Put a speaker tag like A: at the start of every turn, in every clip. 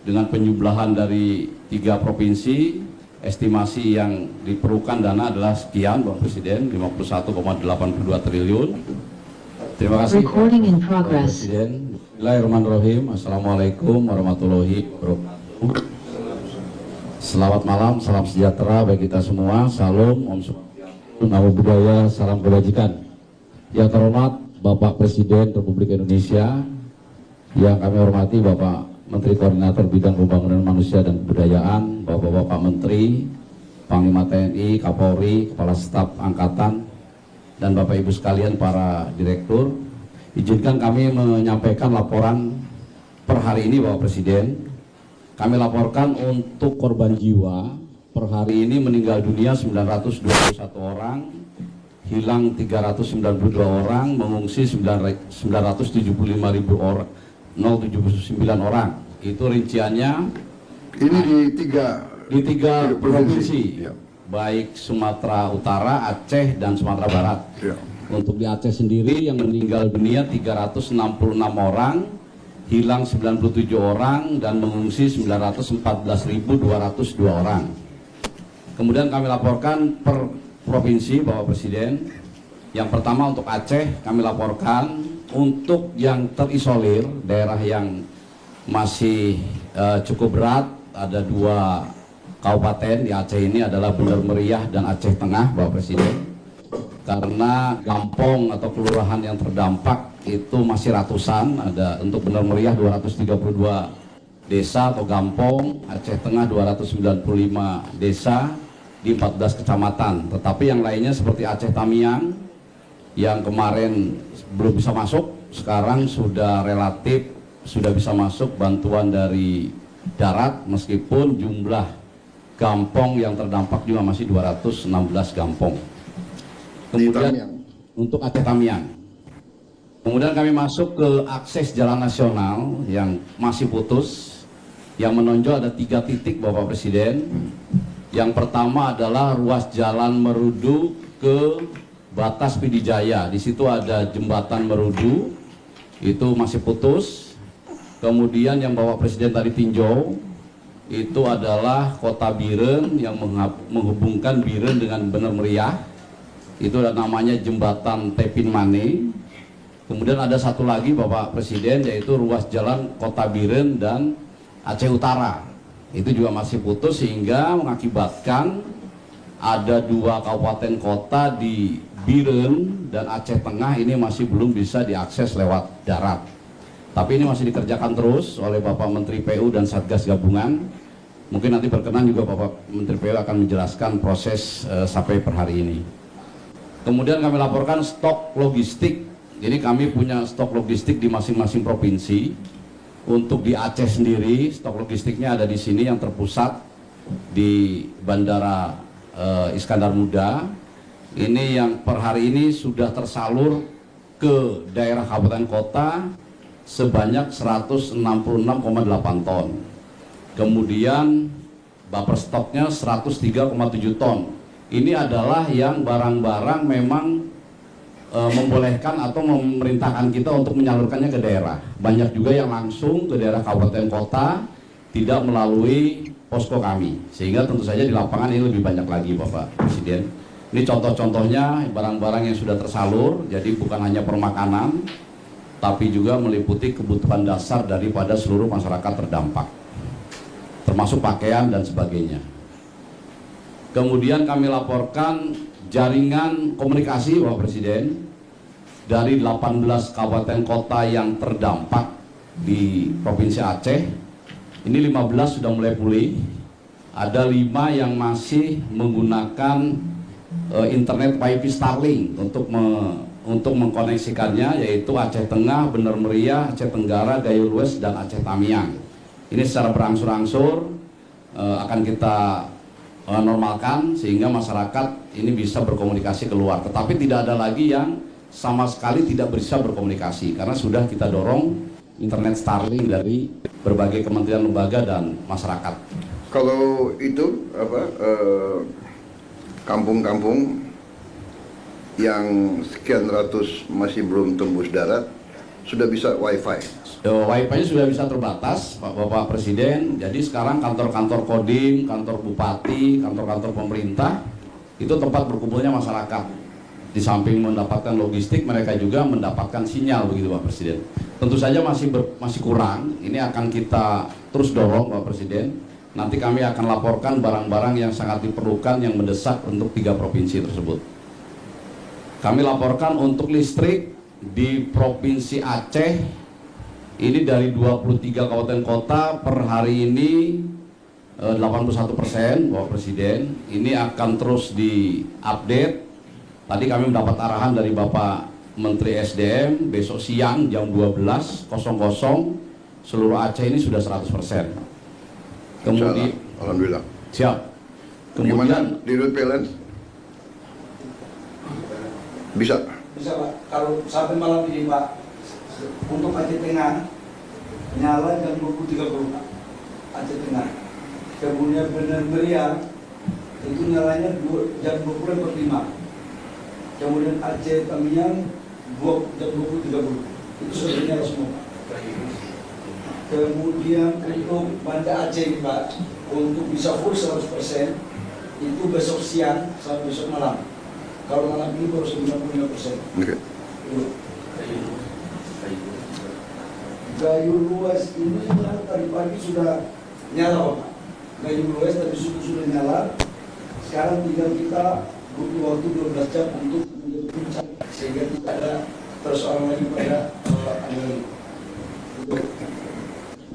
A: dengan penjumlahan dari 3 provinsi, estimasi yang diperlukan dana adalah sekian, Bapak Presiden, 51,82 triliun. Terima kasih Bapak Presiden. Bismillahirrahmanirrahim. Assalamualaikum warahmatullahi wabarakatuh. Selamat malam, salam sejahtera bagi kita semua. Salam, Om Swastiastu, Namo Buddhaya, salam kebajikan. Yang terhormat Bapak Presiden Republik Indonesia, yang kami hormati Bapak Menteri Koordinator Bidang Pembangunan Manusia dan Kebudayaan, Bapak-Bapak Menteri, Panglima TNI, Kapolri, Kepala Staf Angkatan, dan Bapak Ibu sekalian para direktur, izinkan kami menyampaikan laporan per hari ini Bapak Presiden. Kami laporkan untuk korban jiwa per hari ini meninggal dunia 921 orang, hilang 392 orang, mengungsi 975.000 orang, 079 orang. Itu rinciannya.
B: Ini di tiga
A: provinsi.
B: Ya.
A: Baik Sumatera Utara, Aceh, dan Sumatera Barat.
B: Ya.
A: Untuk di Aceh sendiri yang meninggal dunia 366 orang, hilang 97 orang, dan mengungsi 914.202 orang. Kemudian kami laporkan per provinsi Bapak Presiden. Yang pertama untuk Aceh kami laporkan untuk yang terisolir, daerah yang masih cukup berat, ada 2 kabupaten di Aceh ini adalah Bener Meriah dan Aceh Tengah Bapak Presiden. Karena kampung atau kelurahan yang terdampak itu masih ratusan, ada untuk Bener Meriah 232 desa atau kampung, Aceh Tengah 295 desa di 14 kecamatan. Tetapi yang lainnya seperti Aceh Tamiang yang kemarin belum bisa masuk, sekarang sudah relatif sudah bisa masuk bantuan dari darat, meskipun jumlah gampong yang terdampak juga masih 216 gampong. Kemudian untuk Aceh Tamiang. Kemudian kami masuk ke akses jalan nasional yang masih putus. Yang menonjol ada 3 titik Bapak Presiden. Yang pertama adalah ruas jalan Merudu ke batas Pidijaya. Di situ ada jembatan Merudu, itu masih putus. Kemudian yang Bapak Presiden tadi tinjau, itu adalah Kota Biren yang menghubungkan Biren dengan Bener Meriah. Itu ada namanya jembatan Tepin Mane. Kemudian ada satu lagi Bapak Presiden, yaitu ruas jalan Kota Biren dan Aceh Utara. Itu juga masih putus sehingga mengakibatkan ada 2 kabupaten kota di Biren dan Aceh Tengah ini masih belum bisa diakses lewat darat. Tapi ini masih dikerjakan terus oleh Bapak Menteri PU dan Satgas Gabungan. Mungkin nanti berkenan juga Bapak Menteri PU akan menjelaskan proses sampai per hari ini. Kemudian kami laporkan stok logistik. Jadi kami punya stok logistik di masing-masing provinsi. Untuk di Aceh sendiri, stok logistiknya ada di sini yang terpusat di Bandara Iskandar Muda. Ini yang per hari ini sudah tersalur ke daerah kabupaten kota sebanyak 166,8 ton. Kemudian buffer stoknya 103,7 ton. Ini adalah yang barang-barang memang membolehkan atau memerintahkan kita untuk menyalurkannya ke daerah. Banyak juga yang langsung ke daerah kabupaten kota, tidak melalui posko kami. Sehingga tentu saja di lapangan ini lebih banyak lagi Bapak Presiden. Ini contoh-contohnya barang-barang yang sudah tersalur, jadi bukan hanya permakanan, tapi juga meliputi kebutuhan dasar daripada seluruh masyarakat terdampak, termasuk pakaian dan sebagainya. Kemudian kami laporkan jaringan komunikasi Bapak Presiden dari 18 kabupaten kota yang terdampak di Provinsi Aceh. Ini 15 sudah mulai pulih, ada 5 yang masih menggunakan internet WiFi Starlink untuk mengkoneksikannya, yaitu Aceh Tengah, Bener Meriah, Aceh Tenggara, Gayo Lues, dan Aceh Tamiang. Ini secara berangsur-angsur akan kita normalkan sehingga masyarakat ini bisa berkomunikasi keluar. Tetapi tidak ada lagi yang sama sekali tidak bisa berkomunikasi karena sudah kita dorong internet Starlink dari berbagai kementerian lembaga dan masyarakat.
B: Kalau itu kampung-kampung yang sekian ratus masih belum tembus darat sudah bisa WiFi.
A: Wifi-nya sudah bisa terbatas, Bapak Presiden. Jadi sekarang kantor-kantor Kodim, kantor Bupati, kantor-kantor pemerintah itu tempat berkumpulnya masyarakat. Di samping mendapatkan logistik, mereka juga mendapatkan sinyal, begitu Pak Presiden. Tentu saja masih kurang. Ini akan kita terus dorong, Pak Presiden. Nanti kami akan laporkan barang-barang yang sangat diperlukan, yang mendesak untuk 3 provinsi tersebut. Kami laporkan untuk listrik di Provinsi Aceh. Ini dari 23 kabupaten kota per hari ini 81%, Bapak Presiden. Ini akan terus diupdate. Tadi kami mendapat arahan dari Bapak Menteri SDM, besok siang jam 12.00 seluruh Aceh ini sudah 100%. Kemudian,
B: Alhamdulillah.
A: siap.
B: Gimana
A: Kemudian
B: di Rute PLN? Bisa.
C: Bisa Pak, kalau sampai malam ini Pak, untuk Aceh Tengah nyala jam 20.30 Pak, Aceh Tengah. Kemudian Bener Meriah itu nyalanya jam 20.45. Kemudian Aceh Tamiang jam 20.30 itu sudah nyala semua Pak. Kemudian untuk Banda Aceh Pak, untuk bisa full 100% itu besok siang sampai besok malam. Kalau malam ini baru 95%.
B: Oke.
C: Gayu luas ini tadi pagi sudah nyala Pak. Gayu luas tadi sudah nyala. Sekarang tinggal kita butuh waktu 12 jam untuk menjadi puncak sehingga tidak ada persoalan lagi pada aliran.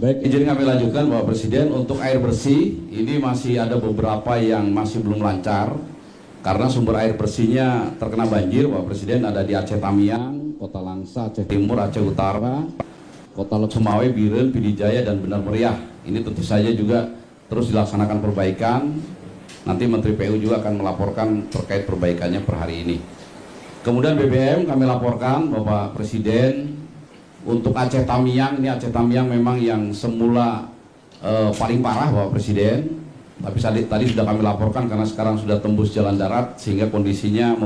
A: baik, izin kami lanjutkan Bapak Presiden. Untuk air bersih ini masih ada beberapa yang masih belum lancar karena sumber air bersihnya terkena banjir, Bapak Presiden. Ada di Aceh Tamiang, Kota Langsa, Aceh Timur, Aceh Utara, Kota Letsemawe, Biren, Pidijaya, dan Bener Meriah. Ini tentu saja juga terus dilaksanakan perbaikan. Nanti Menteri PU juga akan melaporkan terkait perbaikannya per hari ini. Kemudian BBM kami laporkan Bapak Presiden untuk Aceh Tamiang. Ini Aceh Tamiang memang yang semula paling parah Bapak Presiden. Tapi tadi sudah kami laporkan karena sekarang sudah tembus jalan darat sehingga kondisinya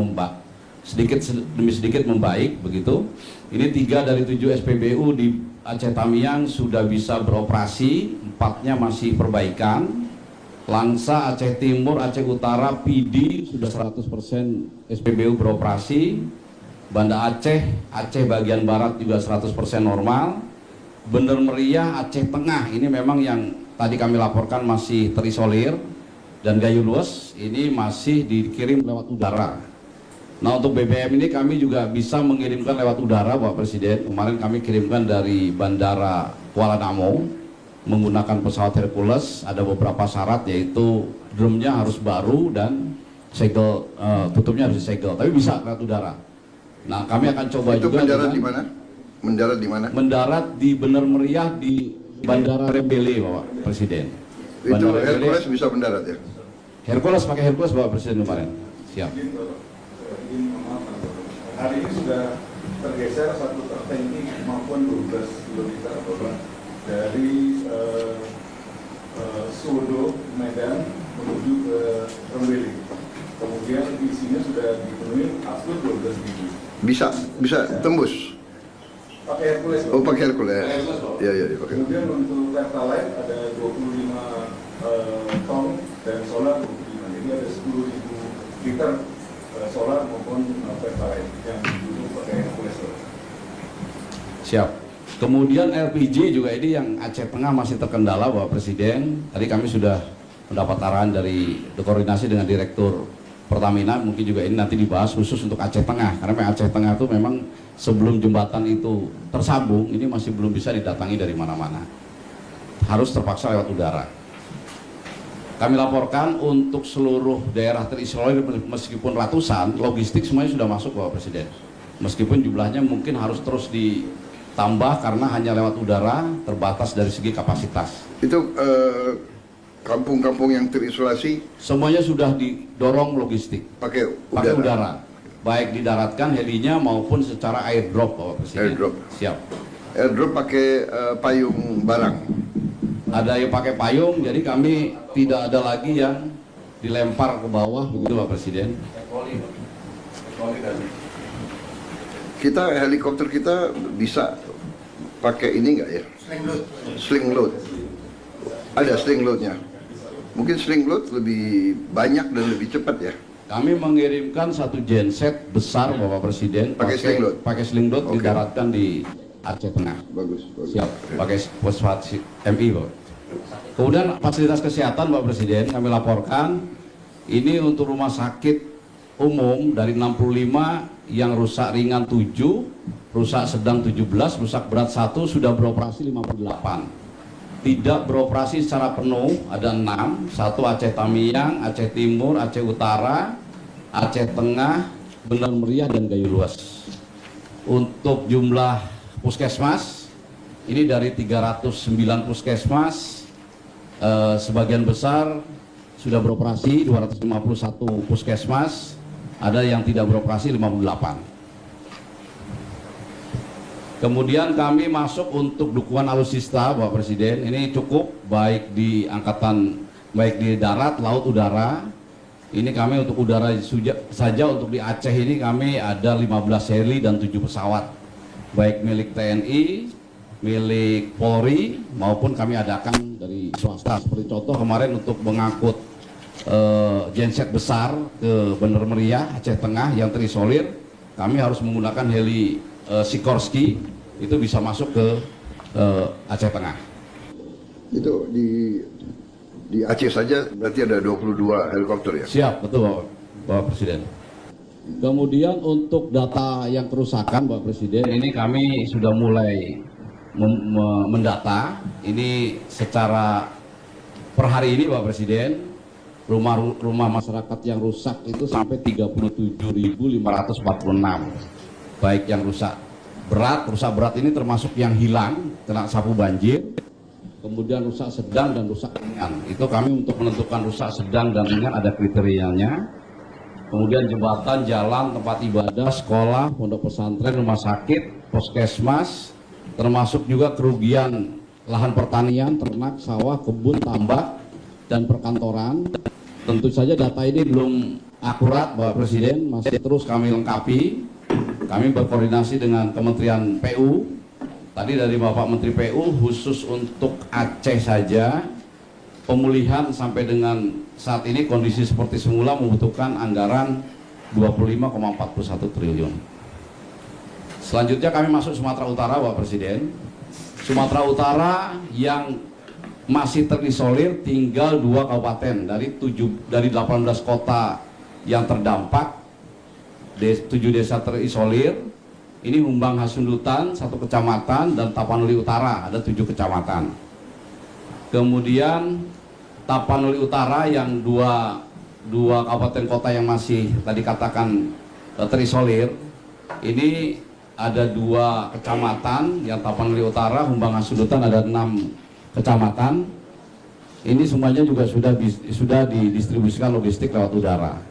A: sedikit demi sedikit membaik begitu. Ini 3 dari 7 SPBU di Aceh Tamiang sudah bisa beroperasi, 4-nya masih perbaikan. Langsa, Aceh Timur, Aceh Utara, PD sudah 100% SPBU beroperasi. Banda Aceh, Aceh bagian barat juga 100% normal. Bener Meriah, Aceh Tengah ini memang yang tadi kami laporkan masih terisolir. Dan Gayo Luas ini masih dikirim lewat udara. Nah, untuk BBM ini kami juga bisa mengirimkan lewat udara Bapak Presiden. Kemarin kami kirimkan dari Bandara Kuala Namu menggunakan pesawat Hercules. Ada beberapa syarat, yaitu drumnya harus baru dan segel tutupnya harus disegel, tapi bisa lewat udara. Nah, kami akan coba
B: Itu
A: juga
B: mendarat di mana? Mendarat di mana?
A: mendarat di Bener Meriah di Bandara Rebele Bapak Presiden.
B: Itu
A: Bandara Rebele,
B: Hercules bisa mendarat ya?
A: Hercules pakai Hercules Bapak Presiden kemarin. Siap.
D: Hari ini sudah tergeser satu truk tangki maupun 12 km dari Suwodo, Medan menuju ke Rembele. Kemudian isinya sudah dipenuhi absolut 12.000.
B: Bisa tembus.
D: Pakai Hercules.
B: Oh, pakai Hercules. Iya, pakai.
D: Kemudian untuk Pertalite ada 25 ton dan solar 25. Jadi ada 10.000 liter solar maupun Pertalite yang dulu pakai Hercules.
A: Siap. Kemudian LPG juga ini yang Aceh Tengah masih terkendala Bapak Presiden. Tadi kami sudah mendapat arahan dari koordinasi dengan Direktur Pertamina, mungkin juga ini nanti dibahas khusus untuk Aceh Tengah. Karena Aceh Tengah itu memang sebelum jembatan itu tersambung, ini masih belum bisa didatangi dari mana-mana. Harus terpaksa lewat udara. Kami laporkan untuk seluruh daerah terisolir meskipun ratusan, logistik semuanya sudah masuk Bapak Presiden. Meskipun jumlahnya mungkin harus terus ditambah karena hanya lewat udara, terbatas dari segi kapasitas.
B: Itu kampung-kampung yang terisolasi
A: Semuanya sudah didorong logistik
B: pakai
A: pakai
B: udara.
A: udara, baik didaratkan helinya maupun secara airdrop Bapak Presiden.
B: Airdrop.
A: Siap.
B: Airdrop pakai payung barang.
A: Ada yang pakai payung, jadi kami tidak ada lagi yang dilempar ke bawah begitu Pak Presiden.
B: Helikopter kita bisa pakai ini nggak ya? Sling load. Ada sling loadnya. Mungkin sling load lebih banyak dan lebih cepat ya.
A: Kami mengirimkan satu genset besar Bapak Presiden
B: Pakai sling load?
A: Pakai sling load
B: Oke.
A: didaratkan di Aceh Tengah.
B: Bagus.
A: Siap, pakai fosfat MI Bapak. Kemudian fasilitas kesehatan Bapak Presiden kami laporkan ini untuk rumah sakit umum dari 65 yang rusak ringan 7, rusak sedang 17, rusak berat 1 sudah beroperasi 58. Tidak beroperasi secara penuh ada 6, 1 Aceh Tamiang, Aceh Timur, Aceh Utara, Aceh Tengah, Bener Meriah dan Gayo Luas. Untuk jumlah puskesmas ini dari 309 puskesmas sebagian besar sudah beroperasi, 251 puskesmas, ada yang tidak beroperasi 58. Kemudian kami masuk untuk dukungan alutsista Bapak Presiden, ini cukup baik di angkatan, baik di darat, laut, udara. Ini kami untuk udara saja untuk di Aceh ini kami ada 15 heli dan 7 pesawat, baik milik TNI, milik Polri maupun kami adakan dari swasta. Seperti contoh kemarin untuk mengangkut genset besar ke Bener Meriah Aceh Tengah yang terisolir, kami harus menggunakan heli Sikorsky, itu bisa masuk ke Aceh Tengah.
B: Itu di Aceh saja berarti ada 22 helikopter ya?
A: Siap, betul Bapak Presiden. Kemudian untuk data yang kerusakan Bapak Presiden, ini kami sudah mulai mendata. Ini secara per hari ini Bapak Presiden, rumah masyarakat yang rusak itu sampai 37.546. Baik yang rusak berat ini termasuk yang hilang kena sapu banjir, kemudian rusak sedang dan rusak ringan. Itu kami untuk menentukan rusak sedang dan ringan ada kriterianya. Kemudian jembatan, jalan, tempat ibadah, sekolah, pondok pesantren, rumah sakit, puskesmas, termasuk juga kerugian lahan pertanian, ternak, sawah, kebun, tambak, dan perkantoran. Tentu saja data ini belum akurat Bapak Presiden, masih terus kami lengkapi. Kami berkoordinasi dengan Kementerian PU. Tadi dari Bapak Menteri PU khusus untuk Aceh saja pemulihan sampai dengan saat ini kondisi seperti semula membutuhkan anggaran 25,41 triliun. Selanjutnya kami masuk Sumatera Utara Bapak Presiden. Sumatera Utara yang masih terisolir tinggal 2 kabupaten dari 18 kota yang terdampak. 7 desa terisolir, ini Humbang Hasundutan 1 kecamatan dan Tapanuli Utara ada 7 kecamatan. Kemudian Tapanuli Utara yang dua kabupaten kota yang masih tadi katakan terisolir, ini ada 2 kecamatan yang Tapanuli Utara, Humbang Hasundutan ada 6 kecamatan. Ini semuanya juga sudah didistribusikan logistik lewat udara.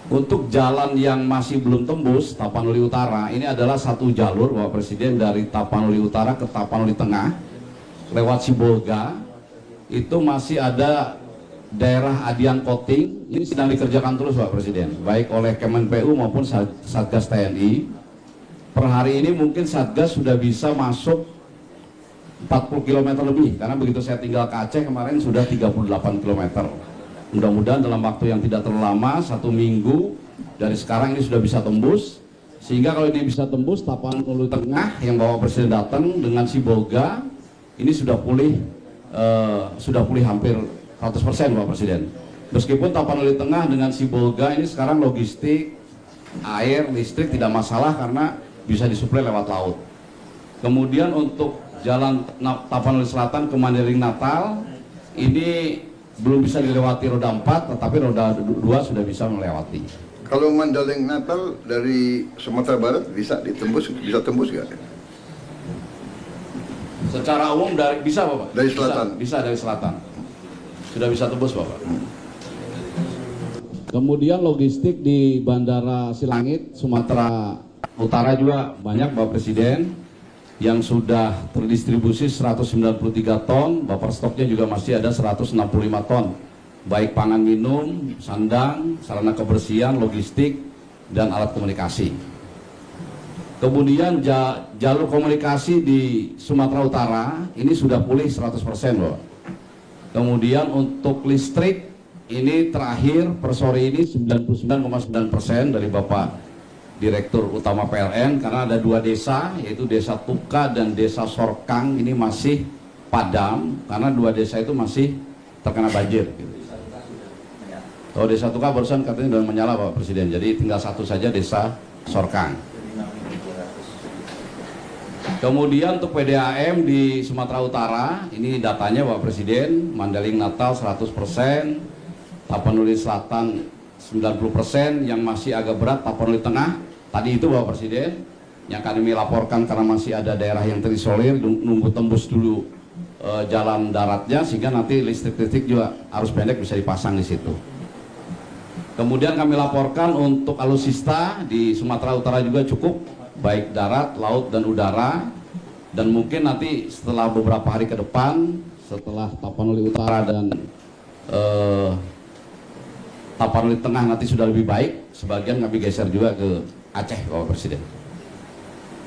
A: Untuk jalan yang masih belum tembus Tapanuli Utara, ini adalah 1 jalur Bapak Presiden dari Tapanuli Utara ke Tapanuli Tengah lewat Sibolga. Itu masih ada daerah Adian Koting, ini sedang dikerjakan terus Bapak Presiden, baik oleh Kemenpu maupun Satgas TNI. Per hari ini mungkin Satgas sudah bisa masuk 40 km lebih, karena begitu saya tinggal ke Aceh kemarin sudah 38 km. Mudah-mudahan dalam waktu yang tidak terlalu lama, 1 minggu dari sekarang ini sudah bisa tembus. Sehingga kalau ini bisa tembus, Tapanuli Tengah yang Bapak Presiden datang dengan Sibolga ini sudah pulih hampir 100% Bapak Presiden. Meskipun Tapanuli Tengah dengan Sibolga ini sekarang logistik, air, listrik tidak masalah karena bisa disuplai lewat laut. Kemudian untuk jalan Tapanuli Selatan ke Mandailing Natal ini belum bisa dilewati roda 4, tetapi roda 2 sudah bisa melewati.
B: Kalau Mandailing Natal dari Sumatera Barat bisa tembus nggak?
A: Secara umum bisa Bapak?
B: Dari selatan?
A: Bisa dari selatan. Sudah bisa tembus Bapak. Kemudian logistik di Bandara Silangit, Sumatera Utara juga banyak Bapak Presiden. Yang sudah terdistribusi 193 ton, buffer stoknya juga masih ada 165 ton, baik pangan minum, sandang, sarana kebersihan, logistik, dan alat komunikasi. Kemudian jalur komunikasi di Sumatera Utara ini sudah pulih 100%, Bapak. Kemudian untuk listrik ini terakhir per sore ini 99,9% dari Bapak Direktur Utama PLN, karena ada 2 desa, yaitu Desa Tuka dan Desa Sorkang ini masih padam karena 2 desa itu masih terkena banjir. Oh, Desa Tuka barusan katanya sudah menyala Pak Presiden, jadi tinggal 1 saja Desa Sorkang. Kemudian untuk PDAM di Sumatera Utara, ini datanya Pak Presiden, Mandeling Natal 100%, Tapanuli Selatan 90%, yang masih agak berat Tapanuli Tengah, tadi itu Bapak Presiden, yang kami laporkan karena masih ada daerah yang terisolir, nunggu tembus dulu jalan daratnya, sehingga nanti listrik juga arus pendek bisa dipasang di situ. Kemudian kami laporkan untuk alutsista di Sumatera Utara juga cukup, baik darat, laut, dan udara. Dan mungkin nanti setelah beberapa hari ke depan, setelah Tapanuli Utara dan Tapanuli Tengah nanti sudah lebih baik, sebagian kami geser juga ke Aceh, Bapak Presiden.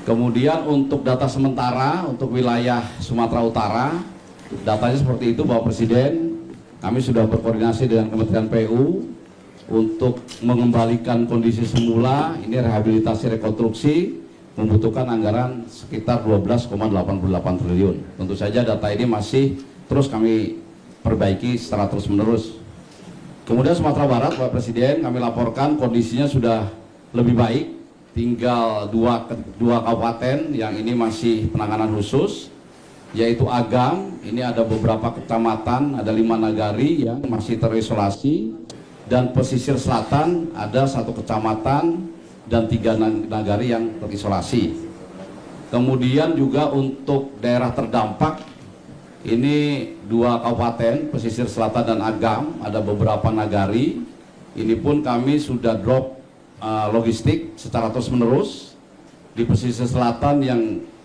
A: Kemudian untuk data sementara untuk wilayah Sumatera Utara, datanya seperti itu Bapak Presiden. Kami sudah berkoordinasi dengan Kementerian PU untuk mengembalikan kondisi semula. Ini rehabilitasi rekonstruksi membutuhkan anggaran sekitar 12,88 triliun. Tentu saja data ini masih terus kami perbaiki secara terus-menerus. Kemudian Sumatera Barat, Pak Presiden, kami laporkan kondisinya sudah lebih baik. Tinggal dua kabupaten yang ini masih penanganan khusus, yaitu Agam. Ini ada beberapa kecamatan, ada 5 nagari yang masih terisolasi. Dan pesisir selatan ada 1 kecamatan dan 3 nagari yang terisolasi. Kemudian juga untuk daerah terdampak, ini 2 kabupaten, pesisir selatan dan Agam, ada beberapa nagari. Ini pun kami sudah drop logistik secara terus-menerus. Di pesisir selatan yang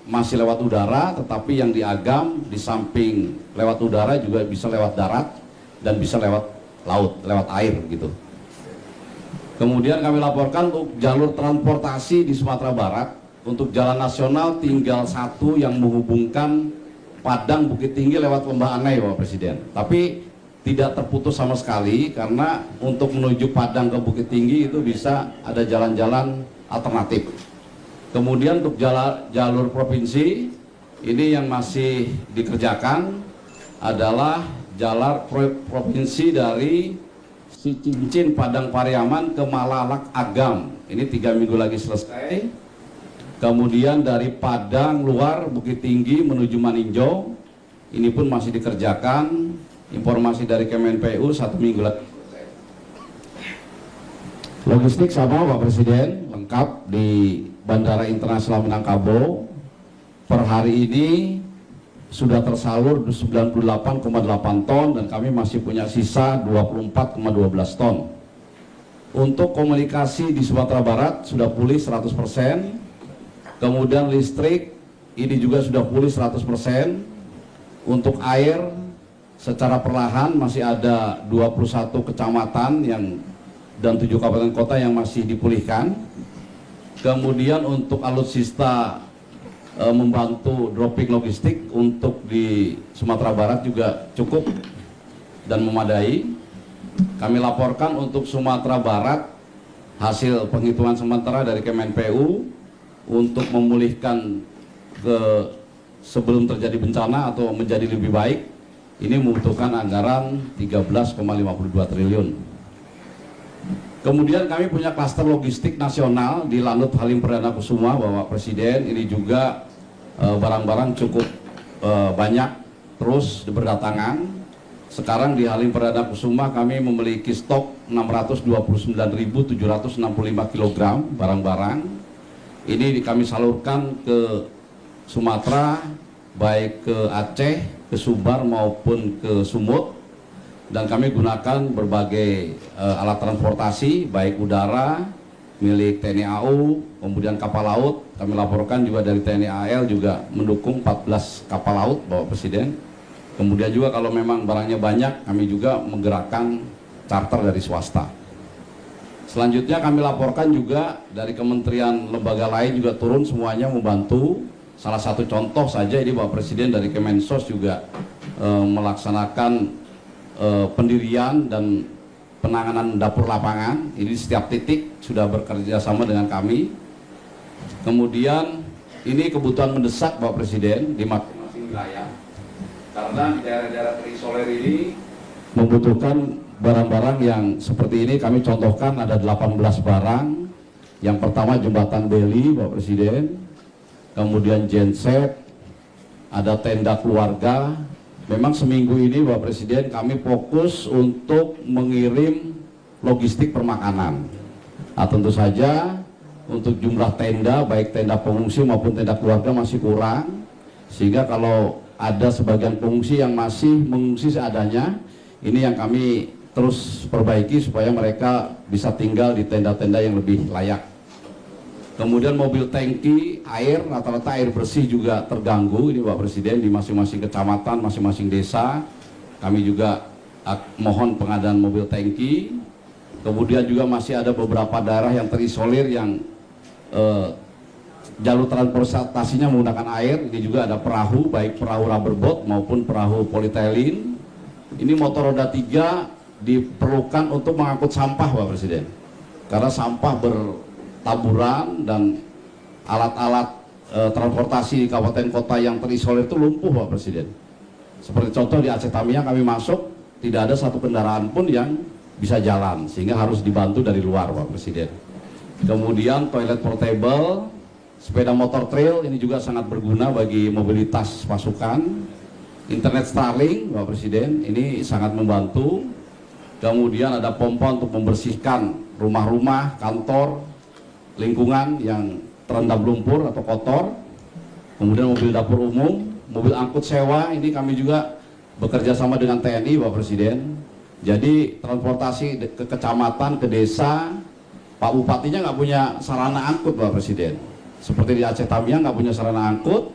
A: masih lewat udara, tetapi yang di Agam di samping lewat udara juga bisa lewat darat dan bisa lewat laut, lewat air gitu. Kemudian kami laporkan untuk jalur transportasi di Sumatera Barat, untuk jalan nasional tinggal 1 yang menghubungkan Padang Bukit Tinggi lewat Lembah Anai, Bapak Presiden. Tapi tidak terputus sama sekali, karena untuk menuju Padang ke Bukit Tinggi itu bisa ada jalan-jalan alternatif. Kemudian untuk jalur provinsi, ini yang masih dikerjakan adalah jalur provinsi dari Cincin Padang Pariaman ke Malalak Agam. Ini 3 minggu lagi selesai. Kemudian dari Padang luar Bukit Tinggi menuju Maninjau, ini pun masih dikerjakan. Informasi dari Kemenpu 1 minggu lagi selesai. Logistik sama Pak Presiden, lengkap di Bandara Internasional Minangkabau. Per hari ini sudah tersalur 98,8 ton dan kami masih punya sisa 24,12 ton. Untuk komunikasi di Sumatera Barat sudah pulih 100%. Kemudian listrik ini juga sudah pulih 100%. Untuk air secara perlahan masih ada 21 kecamatan dan 7 kabupaten kota yang masih dipulihkan. Kemudian untuk alutsista membantu dropping logistik untuk di Sumatera Barat juga cukup dan memadai. Kami laporkan untuk Sumatera Barat hasil penghitungan sementara dari Kemenpu untuk memulihkan ke sebelum terjadi bencana atau menjadi lebih baik, ini membutuhkan anggaran 13,52 triliun. Kemudian kami punya klaster logistik nasional di Lanut Halim Perdana Kusuma, Bapak Presiden. Ini juga barang-barang cukup banyak terus berdatangan. Sekarang di Halim Perdana Kusuma kami memiliki stok 629.765 kg barang-barang. Ini kami salurkan ke Sumatera, baik ke Aceh, ke Sumbar maupun ke Sumut. Dan kami gunakan berbagai alat transportasi, baik udara, milik TNI AU, kemudian kapal laut. Kami laporkan juga dari TNI AL juga mendukung 14 kapal laut, Bapak Presiden. Kemudian juga kalau memang barangnya banyak, kami juga menggerakkan charter dari swasta. Selanjutnya kami laporkan juga dari kementerian lembaga lain juga turun semuanya membantu. Salah satu contoh saja ini Bapak Presiden dari Kemensos juga melaksanakan pendirian dan penanganan dapur lapangan. Ini setiap titik sudah bekerja sama dengan kami. Kemudian ini kebutuhan mendesak Bapak Presiden di masing-masing wilayah. Karena di daerah-daerah terisolir ini membutuhkan barang-barang yang seperti ini. Kami contohkan ada 18 barang. Yang pertama jembatan beli Bapak Presiden, kemudian genset, ada tenda keluarga. Memang seminggu ini Bapak Presiden kami fokus untuk mengirim logistik permakanan. Nah, tentu saja untuk jumlah tenda, baik tenda pengungsi maupun tenda keluarga masih kurang. Sehingga kalau ada sebagian pengungsi yang masih mengungsi seadanya, ini yang kami terus perbaiki supaya mereka bisa tinggal di tenda-tenda yang lebih layak. Kemudian mobil tangki air, rata-rata air bersih juga terganggu ini Pak Presiden di masing-masing kecamatan, masing-masing desa. Kami juga mohon pengadaan mobil tangki. Kemudian juga masih ada beberapa daerah yang terisolir yang jalur transportasinya menggunakan air. Ini juga ada perahu, baik perahu rubberboat maupun perahu polietilin. Ini motor roda 3 diperlukan untuk mengangkut sampah Pak Presiden. Karena sampah bertaburan dan alat-alat transportasi di kabupaten kota yang terisolir itu lumpuh Pak Presiden. Seperti contoh di Aceh Tamiang kami masuk, tidak ada satu kendaraan pun yang bisa jalan, sehingga harus dibantu dari luar Pak Presiden. Kemudian toilet portable, sepeda motor trail ini juga sangat berguna bagi mobilitas pasukan. Internet Starlink Bapak Presiden ini sangat membantu. Kemudian ada pompa untuk membersihkan rumah-rumah, kantor, lingkungan yang terendam lumpur atau kotor. Kemudian mobil dapur umum, mobil angkut sewa ini kami juga bekerja sama dengan TNI Bapak Presiden. Jadi transportasi ke kecamatan, ke desa, Pak Bupatinya nggak punya sarana angkut Bapak Presiden. Seperti di Aceh Tamiang nggak punya sarana angkut,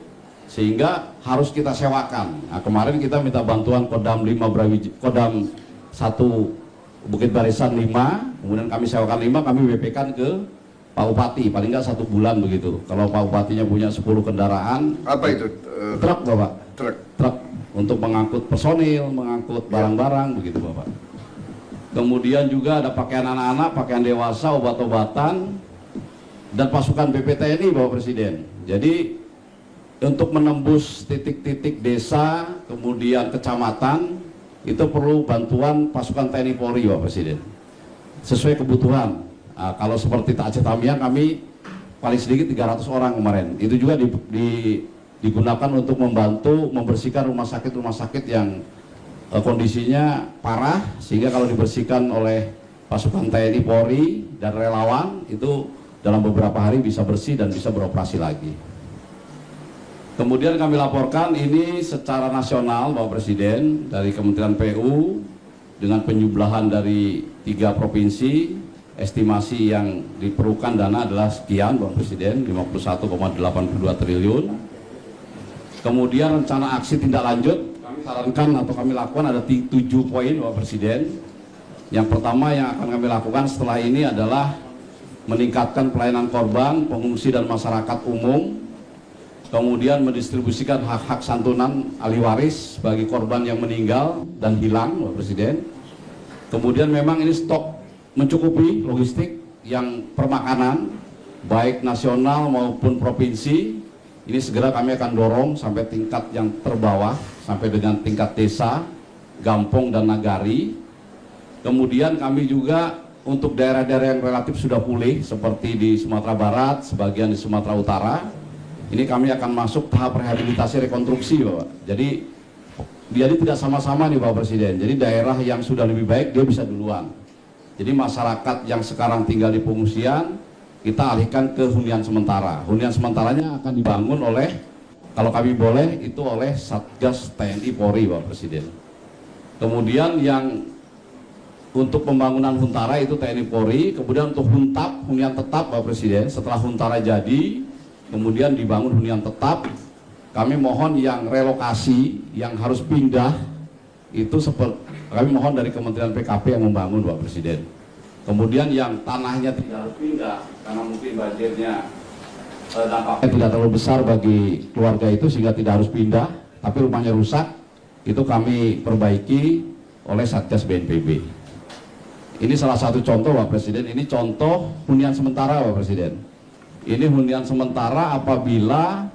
A: sehingga harus kita sewakan. Nah, kemarin kita minta bantuan Kodam 5 Kodam 1 Bukit Barisan 5, kemudian kami sewakan 5, kami BP-kan ke Pak Bupati, paling nggak 1 bulan begitu. Kalau Pak Bupatinya punya 10 kendaraan.
B: Apa itu?
A: Truk Bapak.
B: Truk
A: untuk mengangkut personil, mengangkut barang-barang begitu Bapak. Kemudian juga ada pakaian anak-anak, pakaian dewasa, obat-obatan, dan pasukan BPTNI Bapak Presiden. Jadi untuk menembus titik-titik desa, kemudian kecamatan, itu perlu bantuan pasukan TNI Polri Bapak Presiden. Sesuai kebutuhan. Nah, kalau seperti Aceh Tamiang kami paling sedikit 300 orang kemarin. Itu juga digunakan untuk membantu membersihkan rumah sakit yang kondisinya parah, sehingga kalau dibersihkan oleh pasukan TNI Polri dan relawan itu dalam beberapa hari bisa bersih dan bisa beroperasi lagi. Kemudian kami laporkan ini secara nasional Bapak Presiden dari Kementerian PU dengan penjumlahan dari 3 provinsi, estimasi yang diperlukan dana adalah sekian Bapak Presiden, 51,82 triliun. Kemudian rencana aksi tindak lanjut kami sarankan atau kami lakukan ada 7 poin Bapak Presiden. Yang pertama yang akan kami lakukan setelah ini adalah meningkatkan pelayanan korban, pengungsi dan masyarakat umum. Kemudian mendistribusikan hak-hak santunan ahli waris bagi korban yang meninggal dan hilang Bapak Presiden. Kemudian memang ini stok mencukupi logistik yang permakanan baik nasional maupun provinsi. Ini segera kami akan dorong sampai tingkat yang terbawah, sampai dengan tingkat desa, gampong dan nagari. Kemudian kami juga untuk daerah-daerah yang relatif sudah pulih seperti di Sumatera Barat, sebagian di Sumatera Utara, ini kami akan masuk tahap rehabilitasi rekonstruksi Bapak. Jadi tidak sama-sama nih Bapak Presiden. Jadi daerah yang sudah lebih baik dia bisa duluan. Jadi masyarakat yang sekarang tinggal di pengungsian kita alihkan ke hunian sementara. Hunian sementaranya akan dibangun oleh, kalau kami boleh, itu oleh Satgas TNI Polri Bapak Presiden. Kemudian yang untuk pembangunan Huntara itu TNI Polri. Kemudian untuk Huntap, hunian tetap Bapak Presiden, setelah Huntara jadi, kemudian dibangun hunian tetap, kami mohon yang relokasi, yang harus pindah, itu kami mohon dari Kementerian PKP yang membangun Bapak Presiden. Kemudian yang tanahnya tidak harus pindah karena mungkin banjirnya dampaknya tidak terlalu besar bagi keluarga itu sehingga tidak harus pindah, tapi rumahnya rusak, itu kami perbaiki oleh Satgas BNPB. Ini salah satu contoh Pak Presiden, ini contoh hunian sementara Pak Presiden. Ini hunian sementara apabila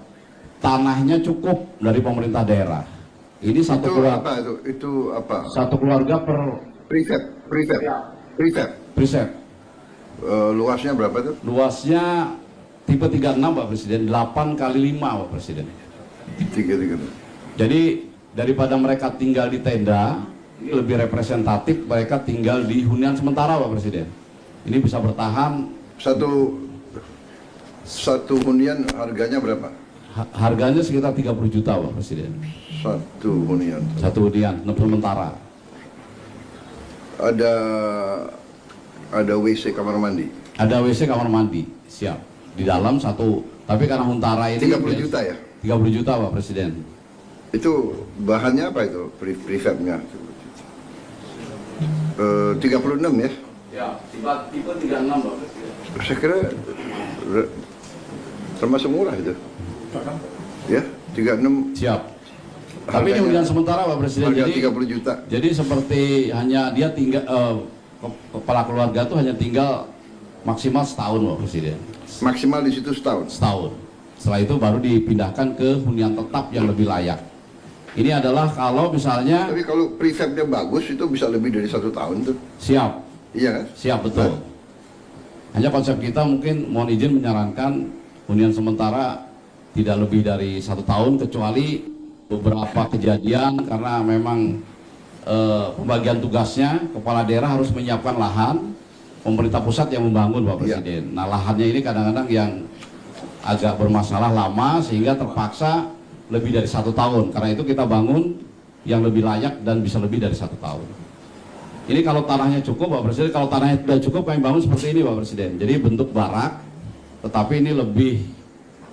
A: tanahnya cukup dari pemerintah daerah. Ini satu
B: Itu
A: keluarga,
B: apa itu? Itu apa?
A: satu keluarga per
B: Prefab.
A: preset.
B: Luasnya berapa tuh?
A: Luasnya tipe 36 Pak Presiden, 8 kali 5 Pak Presiden.
B: 3.
A: Jadi daripada mereka tinggal di tenda, ini lebih representatif mereka tinggal di hunian sementara Pak Presiden. Ini bisa bertahan.
B: Satu hunian harganya berapa?
A: Harganya sekitar 30 juta Pak Presiden.
B: Satu hunian.
A: Satu hunian sementara.
B: Ada WC kamar mandi.
A: Ada WC kamar mandi, siap. Di dalam satu, tapi karena huntara ini
B: 30 juta ya?
A: 30 juta Pak Presiden.
B: Itu bahannya apa itu? Prefabnya? 36 ya?
A: Ya, tipe 36 Pak Presiden.
B: Saya kira termasuk murah itu. Ya, 36.
A: Siap. Tapi ini
B: Harganya-
A: hunian sementara Pak Presiden.
B: Harga
A: Jadi
B: 30 juta.
A: Jadi seperti hanya dia tinggal kepala keluarga itu hanya tinggal maksimal setahun Pak Presiden.
B: Maksimal di situ setahun.
A: Setahun. Setelah itu baru dipindahkan ke hunian tetap yang lebih layak. Ini adalah kalau misalnya
B: Tapi kalau prefabnya bagus itu bisa lebih dari 1 tahun tuh.
A: siap,
B: Iya kan?
A: siap betul. Hanya konsep kita mungkin mohon izin menyarankan hunian sementara tidak lebih dari 1 tahun kecuali beberapa kejadian karena memang pembagian tugasnya kepala daerah harus menyiapkan lahan, pemerintah pusat yang membangun Pak Presiden. Nah lahannya ini kadang-kadang yang agak bermasalah lama sehingga terpaksa lebih dari 1 tahun. Karena itu kita bangun yang lebih layak dan bisa lebih dari 1 tahun. Ini kalau tanahnya cukup Pak Presiden, kalau tanahnya tidak cukup kami bangun seperti ini Pak Presiden. Jadi bentuk barak, tetapi ini lebih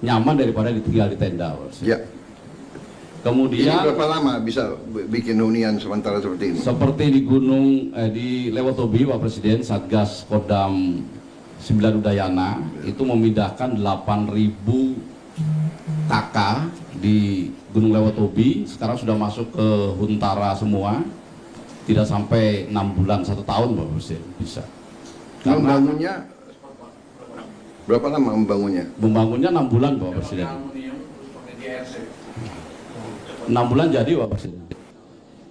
A: nyaman daripada tinggal di tenda Pak Presiden.
B: Ya. Ini
A: Kemudian
B: berapa lama bisa bikin hunian sementara seperti ini?
A: seperti di di Lewotobi Pak Presiden, Satgas Kodam 9 Udayana itu memindahkan 8.000 KK di Gunung Lewotobi. Sekarang sudah masuk ke Huntara semua. Tidak sampai 6 bulan 1 tahun Pak Presiden bisa. Karena
B: Membangunnya berapa lama membangunnya?
A: membangunnya 6 bulan Pak Presiden. 6 bulan jadi Pak Presiden.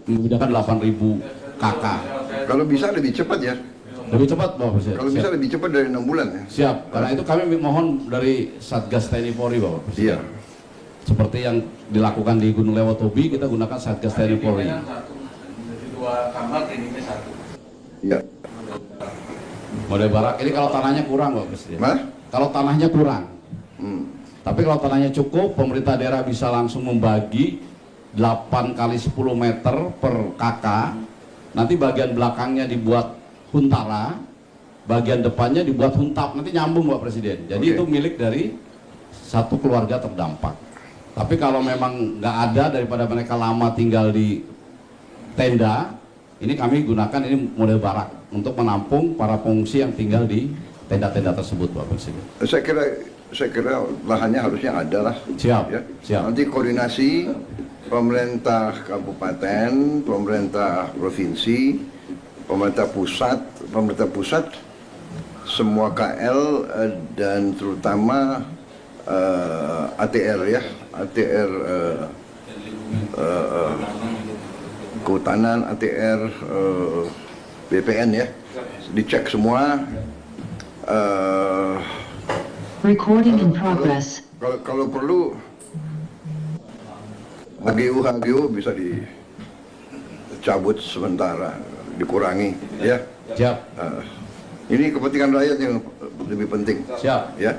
A: Memindahkan 8.000 KK.
B: Kalau bisa lebih cepat ya.
A: Lebih cepat Pak Presiden.
B: Kalau bisa
A: Siap.
B: lebih cepat dari 6 bulan ya.
A: Siap. Karena itu kami mohon dari Satgas TNI Polri Bapak Presiden.
B: Iya.
A: Seperti yang dilakukan di Gunung Lewotobi, kita gunakan Satgas TNI Polri.
E: Dua kamar kliniknya 1.
B: Iya.
A: Model barak ini kalau tanahnya kurang Bapak Presiden.
B: Mas?
A: Kalau tanahnya kurang.
B: Hmm.
A: Tapi kalau tanahnya cukup, pemerintah daerah bisa langsung membagi 8 kali 10 meter per KK. Nanti bagian belakangnya dibuat huntara, bagian depannya dibuat huntap. Nanti nyambung Pak Presiden. Jadi
B: Oke.
A: itu milik dari satu keluarga terdampak. Tapi kalau memang nggak ada daripada mereka lama tinggal di tenda, ini kami gunakan ini model barak untuk menampung para pengungsi yang tinggal di tenda-tenda tersebut Pak Presiden.
B: Saya kira lahannya harusnya ada lah.
A: Siap,
B: Ya.
A: siap.
B: Nanti koordinasi pemerintah kabupaten, pemerintah provinsi, pemerintah pusat, semua KL dan terutama ATR ya, ATR kehutanan, ATR BPN ya, dicek semua.
F: Recording in progress.
B: Kalau perlu HGU bisa dicabut sementara, dikurangi ya.
A: Siap,
B: Ini kepentingan rakyat yang lebih penting
A: siap,
B: ya.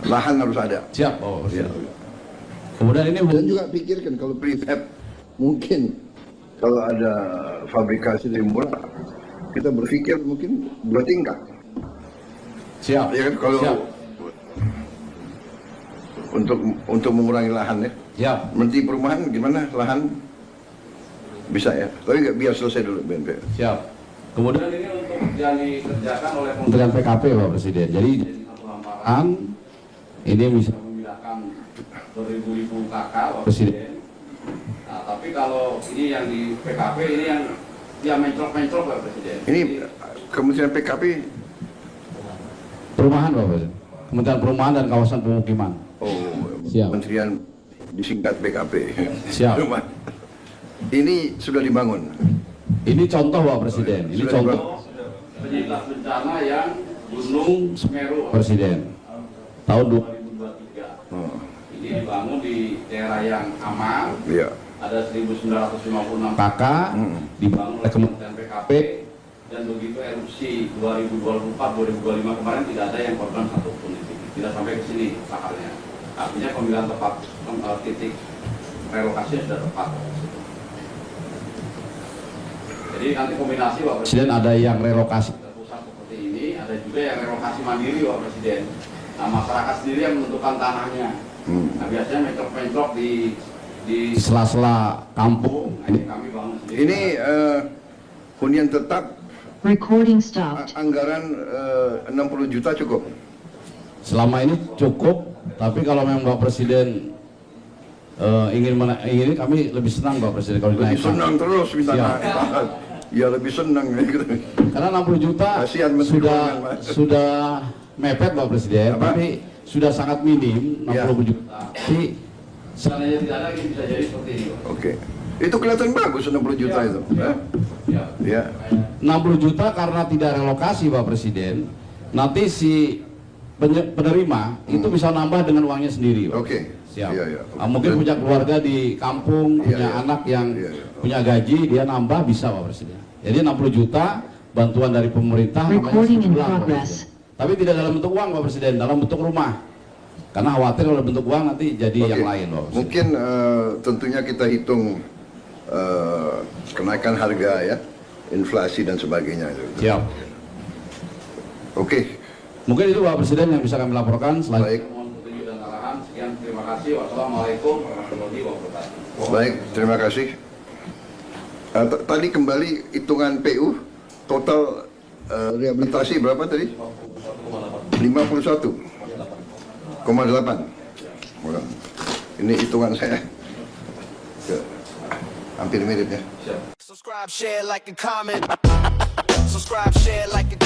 B: Lahan harus ada.
A: siap Pak
B: Ya.
A: Presiden. Kemudian ini
B: Dan juga pikirkan kalau prefab mungkin kalau ada fabrikasi lebih murah, kita berpikir mungkin 2 tingkat.
A: siap,
B: Ya kan kalau
A: siap,
B: untuk mengurangi lahan ya.
A: siap.
B: Menteri Perumahan gimana lahan bisa ya, tapi nggak biar selesai dulu BNPB.
A: Siap. Kemudian ini untuk yang dikerjakan oleh Kementerian PKP Pak Presiden. Jadi satu hamparan ini bisa memindahkan beribu-ribu kakak Pak Presiden. Nah, tapi kalau ini yang di PKP ini yang mencrok-mencrok Pak Presiden.
B: Ini Kementerian PKP.
A: Perumahan Pak Presiden. Kementerian Perumahan dan Kawasan Pemukiman.
B: Oh,
A: Siap.
B: Kementerian disingkat PKP.
A: Siap.
B: Ini sudah dibangun.
A: Ini contoh Pak Presiden. Ini
B: Sudah
A: contoh
B: dibangun.
A: penyintas bencana yang Gunung Semeru Pak Presiden tahun 2023.
B: Oh,
A: Ini dibangun di daerah yang aman.
B: iya.
A: Ada 1956 kakak dibangun oleh Kementerian PKP, dan begitu erupsi 2024-2025 kemarin tidak ada yang korban satupun itu, tidak sampai ke sini sakarnya. Artinya pemilihan tepat titik relokasi sudah tepat. Jadi nanti kombinasi Pak Presiden, ada yang relokasi terpusat seperti ini, ada juga yang relokasi mandiri Pak Presiden. Nah, masyarakat sendiri yang menentukan tanahnya. Nah, biasanya mencrok-mencrok di sela-sela kampung. Ini kami bangun sendiri.
B: Ini hunian tetap.
F: Recording stopped.
B: Anggaran 60 juta cukup.
A: Selama ini cukup, tapi kalau memang Bapak Presiden ingin kami lebih senang Bapak Presiden kalau
B: Lebih
A: dinaikkan.
B: senang terus minta
A: Siap.
B: naik. Ya lebih senang gitu.
A: Karena 60 juta
B: Kasihan Menteri Keuangan, Pak.
A: sudah mepet Bapak Presiden,
B: Apa?
A: tapi sudah sangat minim 60
B: Ya.
A: juta. Tapi seandainya tidak ada, ini bisa jadi seperti ini Pak.
B: Oke. Itu kelihatan bagus 60 juta itu.
A: Ya. Ya.
B: Ya.
A: 60 juta karena tidak relokasi Pak Presiden, nanti si penerima itu bisa nambah dengan uangnya sendiri Pak.
B: Oke.
A: Siap.
B: Iya, iya.
A: Mungkin punya keluarga di kampung,
B: Iya,
A: punya
B: iya.
A: anak yang
B: Iya, iya.
A: punya gaji, dia nambah bisa Pak Presiden. Jadi 60 juta bantuan dari pemerintah namanya
F: Recording in
A: sebulan, Pak
F: progress.
A: Presiden. Tapi tidak dalam bentuk uang Pak Presiden, dalam bentuk rumah. Karena khawatir kalau bentuk uang nanti jadi
B: Oke.
A: yang lain Pak Presiden.
B: Mungkin tentunya kita hitung kenaikan harga ya, inflasi dan sebagainya.
A: Siap.
B: Oke.
A: Mungkin itu Pak Presiden yang bisa kami laporkan.
B: Baik.
A: Mohon petunjuk dan arahan. Sekian, terima kasih. Wassalamualaikum warahmatullahi wabarakatuh.
B: Baik, terima kasih. Tadi kembali hitungan PU total rehabilitasi berapa tadi? 51,8. Ini hitungan saya. Hampir mirip ya.
G: Subscribe, share, like, and comment. Subscribe, share, like, and